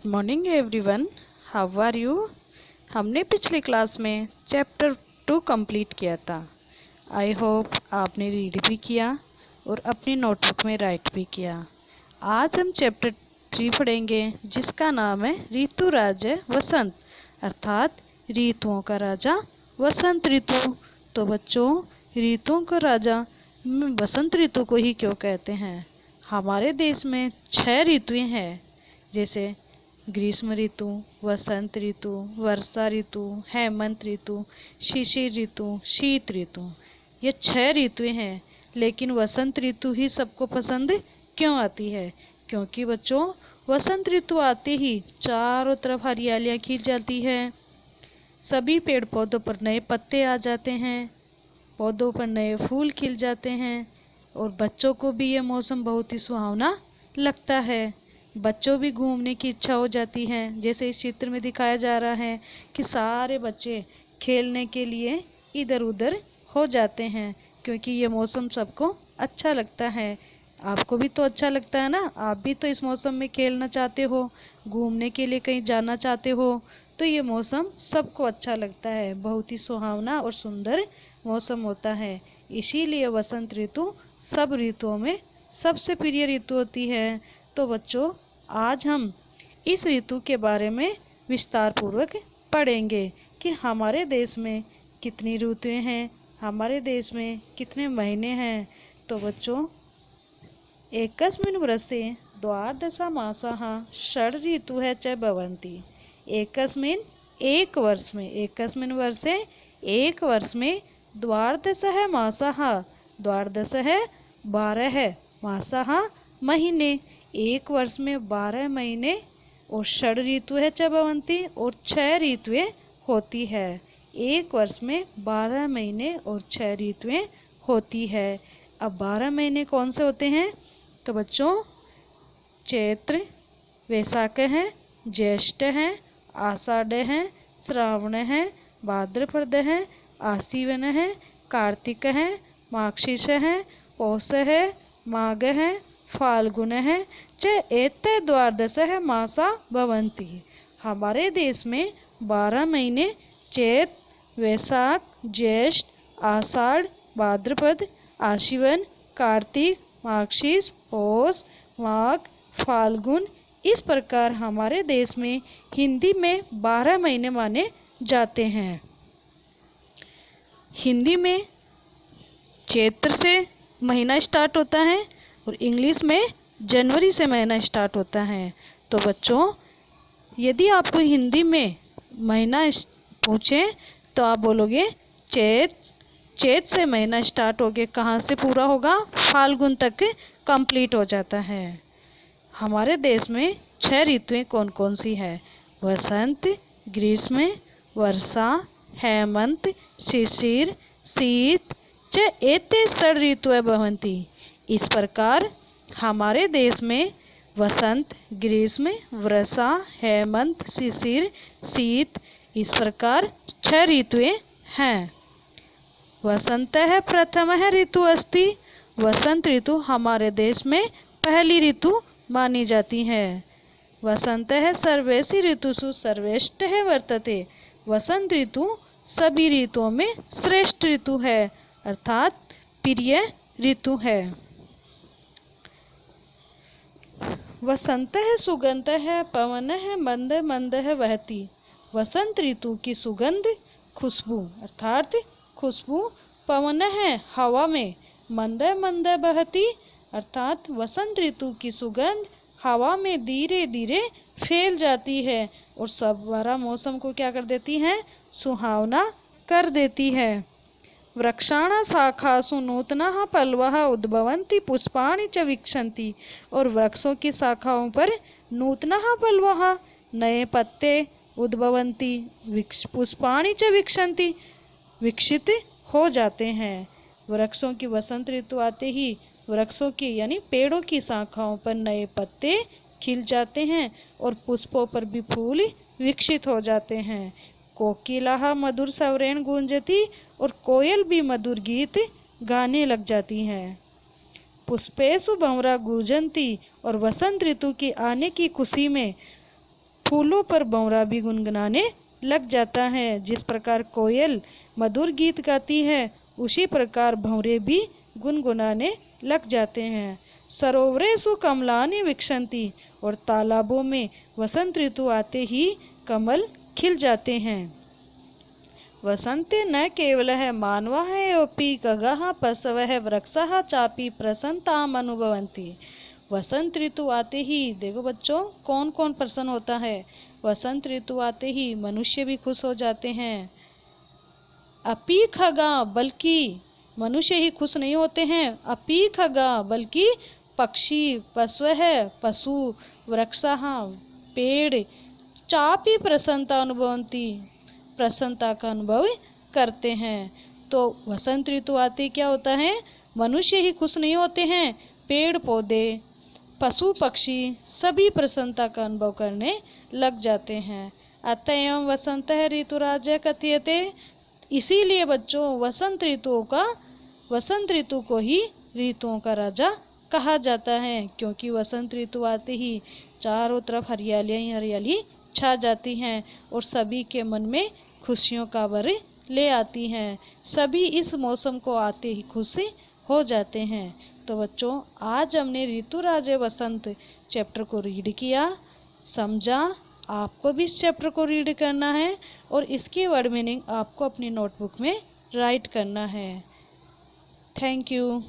Good morning everyone, how are you. हमने पिछली class में चैप्टर 2 कंप्लीट किया था। आई होप आपने रीड भी किया और अपनी नोटबुक में राइट भी किया। आज हम चैप्टर 3 पढ़ेंगे जिसका नाम है ऋतु राज वसंत, अर्थात ऋतुओं का राजा वसंत ऋतु। तो बच्चों, ऋतुओं का राजा वसंत ऋतु को ही क्यों कहते हैं? हमारे देश में 6 ऋतुएं हैं, जैसे ग्रीष्म ऋतु, वसंत ऋतु, वर्षा ऋतु, हेमंत ऋतु, शिशिर ऋतु, शीत ऋतु। ये 6 ऋतुएं हैं, लेकिन वसंत ऋतु ही सबको पसंद क्यों आती है? क्योंकि बच्चों, वसंत ऋतु आते ही चारों तरफ हरियालियाँ खिल जाती है, सभी पेड़ पौधों पर नए पत्ते आ जाते हैं, पौधों पर नए फूल खिल जाते हैं और बच्चों को भी ये मौसम बहुत ही सुहावना लगता है। बच्चों भी घूमने की इच्छा हो जाती है। जैसे इस चित्र में दिखाया जा रहा है कि सारे बच्चे खेलने के लिए इधर उधर हो जाते हैं, क्योंकि ये मौसम सबको अच्छा लगता है। आपको भी तो अच्छा लगता है ना? आप भी तो इस मौसम में खेलना चाहते हो, घूमने के लिए कहीं जाना चाहते हो। तो ये मौसम सबको अच्छा लगता है, बहुत ही सुहावना और सुंदर मौसम होता है। इसीलिए वसंत ऋतु सब ऋतुओं में सबसे प्रिय ऋतु होती है। तो बच्चों, आज हम इस ऋतु के बारे में विस्तार पूर्वक पढ़ेंगे कि हमारे देश में कितनी ऋतुएं हैं, हमारे देश में कितने महीने हैं। तो बच्चों, एकस्मिन् वर्षे द्वादश मासाः षड् ऋतुः च भवन्ति। एकस्मिन् एक वर्ष में, एकस्मिन् वर्षे एक वर्ष में द्वादश मासाः, द्वादश है 12, मासाः महीने, एक वर्ष में 12 महीने, और षड् ऋतुः च भवन्ति, और 6 ऋतुएं होती है। एक वर्ष में 12 महीने और 6 ऋतुएं होती है। अब 12 महीने कौन से होते हैं? तो बच्चों, चैत्र, वैशाख है, ज्येष्ठ है, आषाढ़ है, श्रावण है, भाद्रपद है, आश्विन है, कार्तिक है, मार्गशीर्ष है, पौष है, माघ है, फाल्गुन है, च एते द्वादश मासा भवन्ति। हमारे देश में 12 महीने चैत, वैशाख, ज्येष्ठ, आषाढ़, भाद्रपद, आश्विन, कार्तिक, मार्गशीर्ष, पौष, माघ, फाल्गुन, इस प्रकार हमारे देश में हिंदी में 12 महीने माने जाते हैं। हिंदी में चैत्र से महीना स्टार्ट होता है और इंग्लिश में जनवरी से महीना स्टार्ट होता है। तो बच्चों, यदि आपको हिंदी में महीना पूछें तो आप बोलोगे चैत। चैत से महीना स्टार्ट होके कहाँ से पूरा होगा? फाल्गुन तक कंप्लीट हो जाता है। हमारे देश में 6 ऋतुएं कौन कौन सी है? वसंत, ग्रीष्म, वर्षा, हेमंत, शिशिर, शीत, च एते षड् ऋतुः भवन्ति। इस प्रकार हमारे देश में वसंत, ग्रीष्म, वर्षा, हेमंत, शिशिर, शीत, इस प्रकार 6 ऋतुएं हैं। वसंत है प्रथम है ऋतु अस्ति। वसंत ऋतु हमारे देश में पहली ऋतु मानी जाती है। वसंत है सर्वेषु ऋतुषु सर्वेष्ठ है वर्तते। वसंत ऋतु सभी ऋतुओं में श्रेष्ठ ऋतु है, अर्थात प्रिय ऋतु है। वसंत है सुगंध है, पवन है मंद मंद है वहती। वसंत ऋतु की सुगंध, खुशबू, अर्थात खुशबू पवन है हवा में, मंद मंद बहती, अर्थात वसंत ऋतु की सुगंध हवा में धीरे धीरे फैल जाती है और सब बारह मौसम को क्या कर देती है? सुहावना कर देती है। वृक्षाणां शाखासु नूतनाः पल्वः उद्भवन्ति पुष्पाणि च विकसन्ति। और वृक्षों की शाखाओं पर नूतनाः पल्वः, नए पत्ते, उद्भवन्ति, पुष्पाणि च विकसन्ति, विकसित हो जाते हैं। वृक्षों की वसंत ऋतु आते ही वृक्षों की यानी पेड़ों की शाखाओं पर नए पत्ते खिल जाते हैं और पुष्पों पर भी फूल विकसित हो जाते हैं। कोकिलाः मधुर स्वरेण गूंजती, और कोयल भी मधुर गीत गाने लग जाती हैं। पुष्पेषु भंवरा गूंजन्ति, और वसंत ऋतु के आने की खुशी में फूलों पर भंवरा भी गुनगुनाने लग जाता है। जिस प्रकार कोयल मधुर गीत गाती है, उसी प्रकार भंवरे भी गुनगुनाने लग जाते हैं। सरोवरेषु कमलानि विकसंति, और तालाबों में वसंत ऋतु आते ही कमल खिल जाते हैं। वसंते न केवलः मानवाः अपि खगाः पशवः वृक्षाः चापि प्रसन्नताम् अनुभवन्ति। वसंत ऋतु आते ही देखो बच्चों कौन कौन प्रसन्न होता है। वसंत ऋतु आते ही मनुष्य भी खुश हो जाते हैं। अपि खगा, बल्कि मनुष्य ही खुश नहीं होते हैं। अपि खगा, बल्कि पक्षी, पशु, वृक्षाः, पेड़, चापि प्रसन्नता अनुभवन्ति, प्रसन्नता का अनुभव करते हैं। तो वसंत ऋतु आते क्या होता है, मनुष्य ही खुश नहीं होते हैं, पेड़ पौधे, पशु पक्षी सभी प्रसन्नता का अनुभव करने लग जाते हैं। अतः एवं वसंत ऋतुराज कथ्यते, इसीलिए बच्चों वसंत ऋतु को ही ऋतुओं का राजा कहा जाता है। क्योंकि वसंत ऋतु आते ही चारों तरफ हरियाली ही हरियाली छा जाती हैं और सभी के मन में खुशियों का वर ले आती हैं। सभी इस मौसम को आते ही खुश हो जाते हैं। तो बच्चों आज हमने ऋतुराज वसंत चैप्टर को रीड किया, समझा। आपको भी इस चैप्टर को रीड करना है और इसकी वर्ड मीनिंग आपको अपनी नोटबुक में राइट करना है। Thank you.